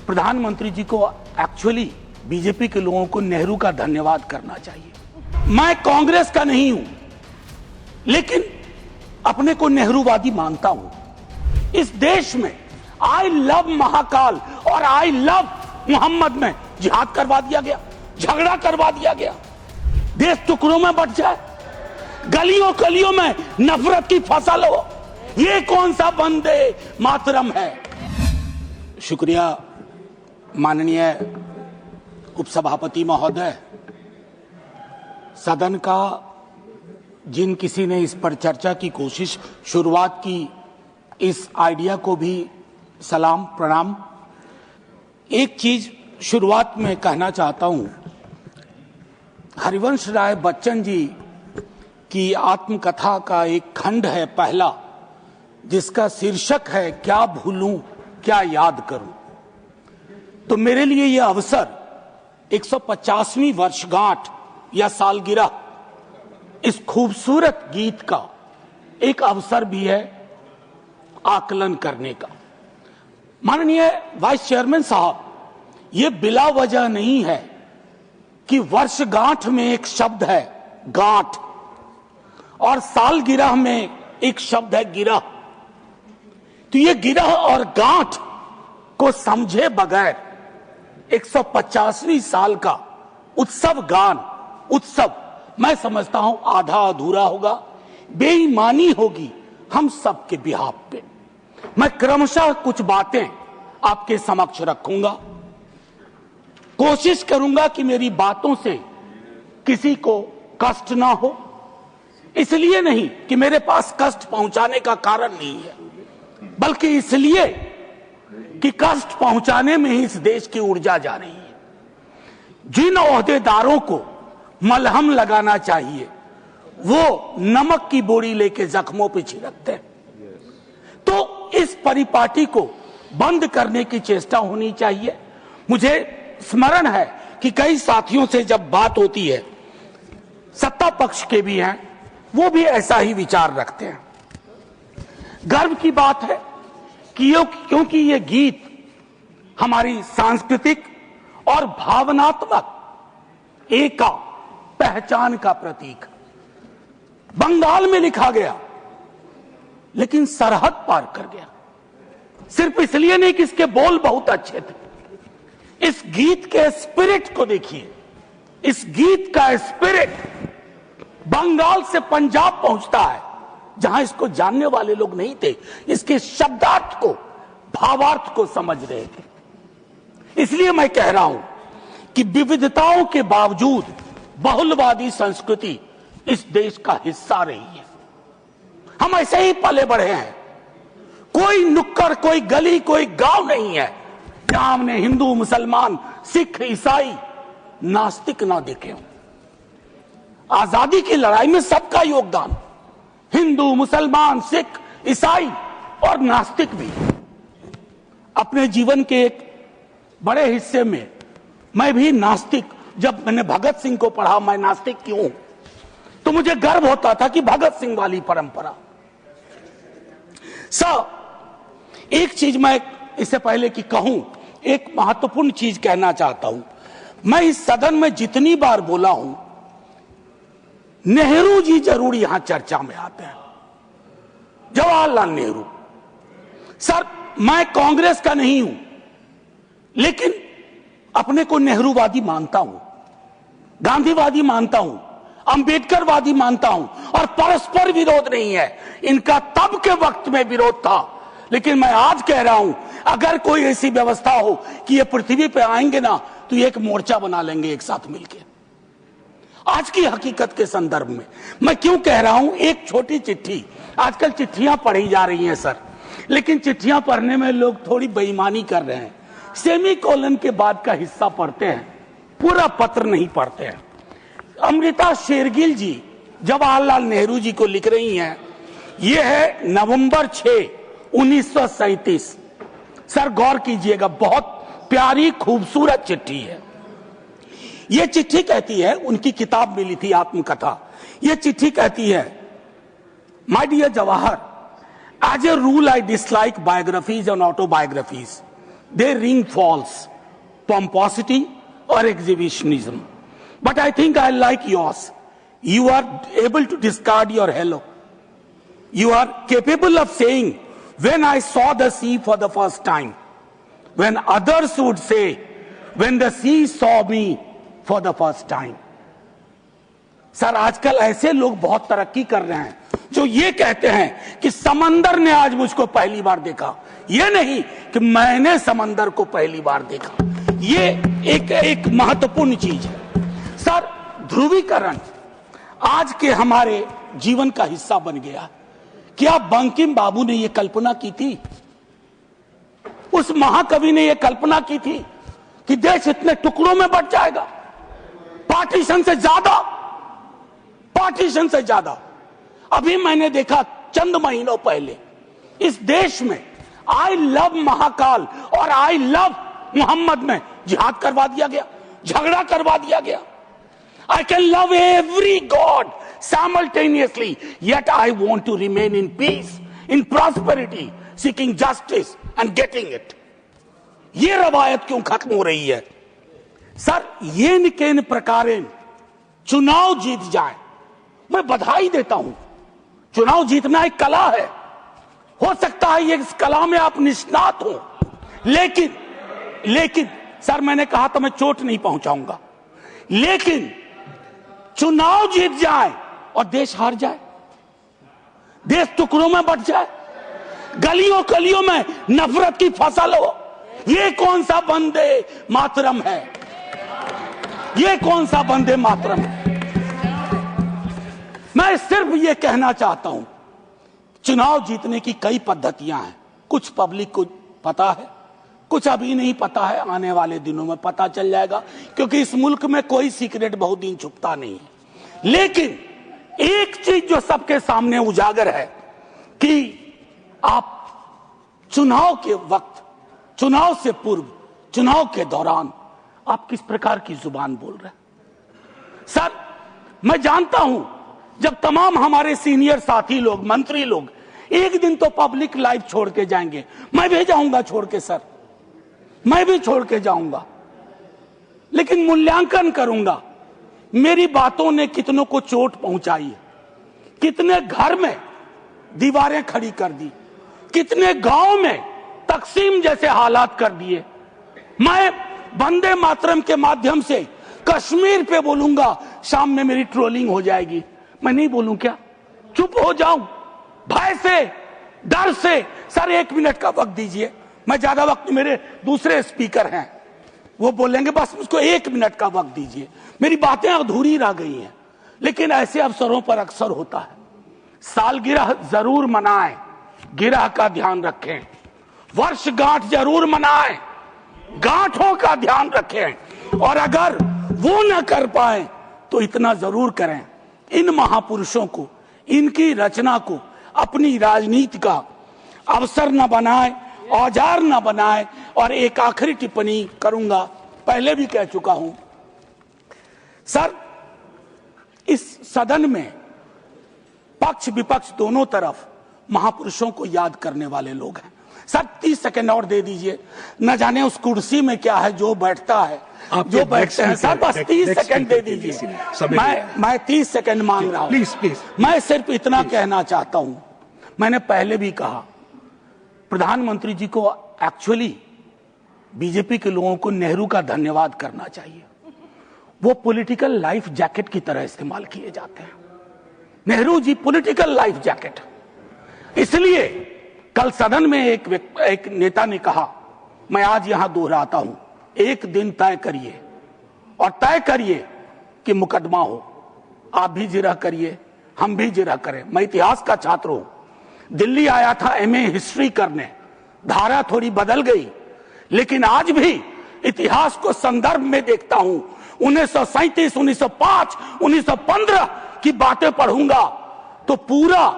प्रधानमंत्री जी को actually BJP के लोगों को नेहरू का धन्यवाद करना चाहिए। मैं कांग्रेस का नहीं हूं, लेकिन अपने को नेहरूवादी मानता हूं। इस देश में आई लव महाकाल और आई लव मोहम्मद में जिहाद करवा दिया गया, झगड़ा करवा दिया गया, देश टुकड़ों में बट जाए, गलियों गलियों में नफरत की फसल हो। ये कौन सा वंदे मातरम है? शुक्रिया माननीय उपसभापति महोदय। सदन का जिन किसी ने इस पर चर्चा की कोशिश शुरुआत की, इस आइडिया को भी सलाम प्रणाम। एक चीज शुरुआत में कहना चाहता हूं, हरिवंश राय बच्चन जी की आत्मकथा का एक खंड है पहला, जिसका शीर्षक है क्या भूलूं क्या याद करूं। तो मेरे लिए यह अवसर 150वीं वर्षगांठ या सालगिरह इस खूबसूरत गीत का एक अवसर भी है आकलन करने का। माननीय वाइस चेयरमैन साहब, ये बिला वजह नहीं है कि वर्षगांठ में एक शब्द है गांठ और सालगिरह में एक शब्द है गिरह। तो ये गिरह और गांठ को समझे बगैर 150वीं साल का उत्सव गान, उत्सव मैं समझता हूं आधा अधूरा होगा, बेईमानी होगी हम सबके बिहाफ पे। मैं क्रमशः कुछ बातें आपके समक्ष रखूंगा, कोशिश करूंगा कि मेरी बातों से किसी को कष्ट ना हो। इसलिए नहीं कि मेरे पास कष्ट पहुंचाने का कारण नहीं है, बल्कि इसलिए कि कष्ट पहुंचाने में ही इस देश की ऊर्जा जा रही है। जिन ओहदेदारों को मलहम लगाना चाहिए वो नमक की बोरी लेके जख्मों पे छिड़कते हैं। तो इस परिपाटी को बंद करने की चेष्टा होनी चाहिए। मुझे स्मरण है कि कई साथियों से जब बात होती है, सत्ता पक्ष के भी हैं, वो भी ऐसा ही विचार रखते हैं। गर्व की बात है कि क्योंकि ये गीत हमारी सांस्कृतिक और भावनात्मक एका पहचान का प्रतीक, बंगाल में लिखा गया लेकिन सरहद पार कर गया। सिर्फ इसलिए नहीं कि इसके बोल बहुत अच्छे थे, इस गीत के स्पिरिट को देखिए। इस गीत का स्पिरिट बंगाल से पंजाब पहुंचता है, जहां इसको जानने वाले लोग नहीं थे, इसके शब्दार्थ को, भावार्थ को समझ रहे थे। इसलिए मैं कह रहा हूं कि विविधताओं के बावजूद बहुलवादी संस्कृति इस देश का हिस्सा रही है। हम ऐसे ही पले बढ़े हैं। कोई नुक्कड़, कोई गली, कोई गांव नहीं है जहां हमने हिंदू, मुसलमान, सिख, ईसाई, नास्तिक ना देखे हों। आजादी की लड़ाई में सबका योगदान, हिंदू, मुसलमान, सिख, ईसाई और नास्तिक भी। अपने जीवन के एक बड़े हिस्से में मैं भी नास्तिक, जब मैंने भगत सिंह को पढ़ा मैं नास्तिक क्यों, तो मुझे गर्व होता था कि भगत सिंह वाली परंपरा। एक चीज मैं इससे पहले कि कहूं, एक महत्वपूर्ण चीज कहना चाहता हूं। मैं इस सदन में जितनी बार बोला हूं, नेहरू जी जरूर यहां चर्चा में आते हैं। जवाहरलाल नेहरू सर, मैं कांग्रेस का नहीं हूं, लेकिन अपने को नेहरूवादी मानता हूं, गांधीवादी मानता हूं, अंबेडकरवादी मानता हूं, और परस्पर विरोध नहीं है। इनका तब के वक्त में विरोध था, लेकिन मैं आज कह रहा हूं, अगर कोई ऐसी व्यवस्था हो कि ये पृथ्वी पे आएंगे ना, तो एक मोर्चा बना लेंगे एक साथ मिलकर। आज की हकीकत के संदर्भ में मैं क्यों कह रहा हूं, एक छोटी चिट्ठी, आजकल चिट्ठियां पढ़ी जा रही हैं सर, लेकिन चिट्ठियां पढ़ने में लोग थोड़ी बेईमानी कर रहे हैं। सेमीकोलन के बाद का हिस्सा पढ़ते हैं, पूरा पत्र नहीं पढ़ते हैं। अमृता शेरगिल जी जवाहरलाल नेहरू जी को लिख रही हैं, यह है नवंबर 6, 1937। सर गौर कीजिएगा, बहुत प्यारी खूबसूरत चिट्ठी है। यह चिट्ठी कहती है, उनकी किताब मिली थी आत्मकथा, यह चिट्ठी कहती है, My dear Jawahar, as a rule I dislike biographies and autobiographies. they ring false pomposity or exhibitionism. But I think I like yours. You are able to discard your hello. You are capable of saying, when I saw the sea for the first time, when others would say, when the sea saw me for the first time. Sir, आजकल ऐसे लोग बहुत तरक्की कर रहे हैं जो ये कहते हैं कि समंदर ने आज मुझको पहली बार देखा, ये नहीं कि मैंने समंदर को पहली बार देखा। ये एक महत्वपूर्ण चीज है। सर, ध्रुवीकरण आज के हमारे जीवन का हिस्सा बन गया। क्या बंकिम बाबू ने यह कल्पना की थी, उस महाकवि ने यह कल्पना की थी कि देश इतने टुकड़ों में बंट जाएगा? पार्टीशन से ज्यादा। अभी मैंने देखा चंद महीनों पहले इस देश में आई लव महाकाल और आई लव मोहम्मद में जिहाद करवा दिया गया, झगड़ा करवा दिया गया। I can love every God simultaneously, yet I want to remain in peace, in prosperity, seeking justice and getting it. ये रवायत क्यों खत्म हो रही है? सर, ये निकेन प्रकारेण चुनाव जीत जाए, मैं बधाई देता हूं। चुनाव जीतना एक कला है, हो सकता है ये इस कला में आप निष्णात हो, लेकिन सर, मैंने कहा तो मैं चोट नहीं पहुंचाऊंगा, लेकिन चुनाव जीत जाए और देश हार जाए, देश टुकड़ों में बंट जाए, गलियों गलियों में नफरत की फसल हो, ये कौन सा वंदे मातरम है? ये कौन सा वंदे मातरम है? मैं सिर्फ ये कहना चाहता हूं, चुनाव जीतने की कई पद्धतियां हैं। कुछ पब्लिक को पता है, कुछ अभी नहीं पता है, आने वाले दिनों में पता चल जाएगा, क्योंकि इस मुल्क में कोई सीक्रेट बहुत दिन छुपता नहीं है। लेकिन एक चीज जो सबके सामने उजागर है कि आप चुनाव के वक्त, चुनाव से पूर्व, चुनाव के दौरान आप किस प्रकार की जुबान बोल रहे हैं। सर, मैं जानता हूं जब तमाम हमारे सीनियर साथी लोग, मंत्री लोग एक दिन तो पब्लिक लाइफ छोड़ के जाएंगे, मैं भी जाऊंगा छोड़ के, सर मैं भी छोड़ के जाऊंगा, लेकिन मूल्यांकन करूंगा मेरी बातों ने कितनों को चोट पहुंचाई है, कितने घर में दीवारें खड़ी कर दी, कितने गांव में तकसीम जैसे हालात कर दिए। मैं वंदे मातरम के माध्यम से कश्मीर पे बोलूंगा, शाम में मेरी ट्रोलिंग हो जाएगी। मैं नहीं बोलूं क्या? चुप हो जाऊं भय से, डर से? सर, 1 मिनट का वक्त दीजिए, मैं ज्यादा वक्त, मेरे दूसरे स्पीकर हैं वो बोलेंगे, बस मुझको 1 मिनट का वक्त दीजिए। मेरी बातें अधूरी रह गई हैं, लेकिन ऐसे अवसरों पर अक्सर होता है। सालगिरह जरूर मनाएं, गिरह का ध्यान रखें, वर्षगांठ जरूर मनाएं, गांठों का ध्यान रखें, और अगर वो न कर पाए तो इतना जरूर करें, इन महापुरुषों को, इनकी रचना को अपनी राजनीति का अवसर न बनाए, औजार न बनाए। और एक आखिरी टिप्पणी करूंगा, पहले भी कह चुका हूं। सर, इस सदन में पक्ष विपक्ष दोनों तरफ महापुरुषों को याद करने वाले लोग हैं। सर, 30 सेकंड और दे दीजिए, न जाने उस कुर्सी में क्या है जो बैठता है, जो बैठते हैं। सर, बस 30 सेकंड दे दीजिए, मैं 30 सेकंड मांग रहा हूं। प्लीज, मैं सिर्फ इतना कहना चाहता हूं, मैंने पहले भी कहा, प्रधानमंत्री जी को एक्चुअली बीजेपी के लोगों को नेहरू का धन्यवाद करना चाहिए। वो पॉलिटिकल लाइफ जैकेट की तरह इस्तेमाल किए जाते हैं। Nehru ji political life jacket. इसलिए कल सदन में एक नेता ने कहा, मैं आज यहां दोहराता हूं, एक दिन तय करिए और तय करिए कि मुकदमा हो। आप भी जिरह करिए, हम भी जिरह करें। मैं इतिहास का छात्र हूं, दिल्ली आया था एमए हिस्ट्री करने, धारा थोड़ी बदल गई, लेकिन आज भी इतिहास को संदर्भ में देखता हूं। 1937, 1905, 1915 की बातें पढ़ूंगा तो पूरा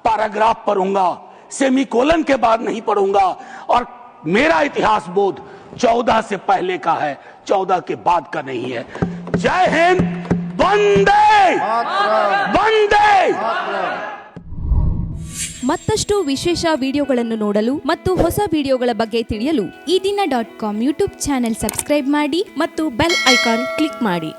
पैराग्राफ पढ़ूंगा, सेमीकोलन के बाद नहीं पढ़ूंगा। और मेरा इतिहास बोध 14 से पहले का है, 14 के बाद का नहीं है। जय हिंद, वंदे वंदे। ಮತ್ತಷ್ಟು ವಿಶೇಷ ವಿಡಿಯೋಗಳನ್ನು ನೋಡಲು ಮತ್ತು ಹೊಸ ವಿಡಿಯೋಗಳ ಬಗ್ಗೆ ತಿಳಿಯಲು ಈ ದಿನ .com ಯೂಟ್ಯೂಬ್ ಚಾನೆಲ್ ಸಬ್ಸ್ಕ್ರೈಬ್ ಮಾಡಿ ಮತ್ತು ಬೆಲ್ ಐಕಾನ್ ಕ್ಲಿಕ್ ಮಾಡಿ.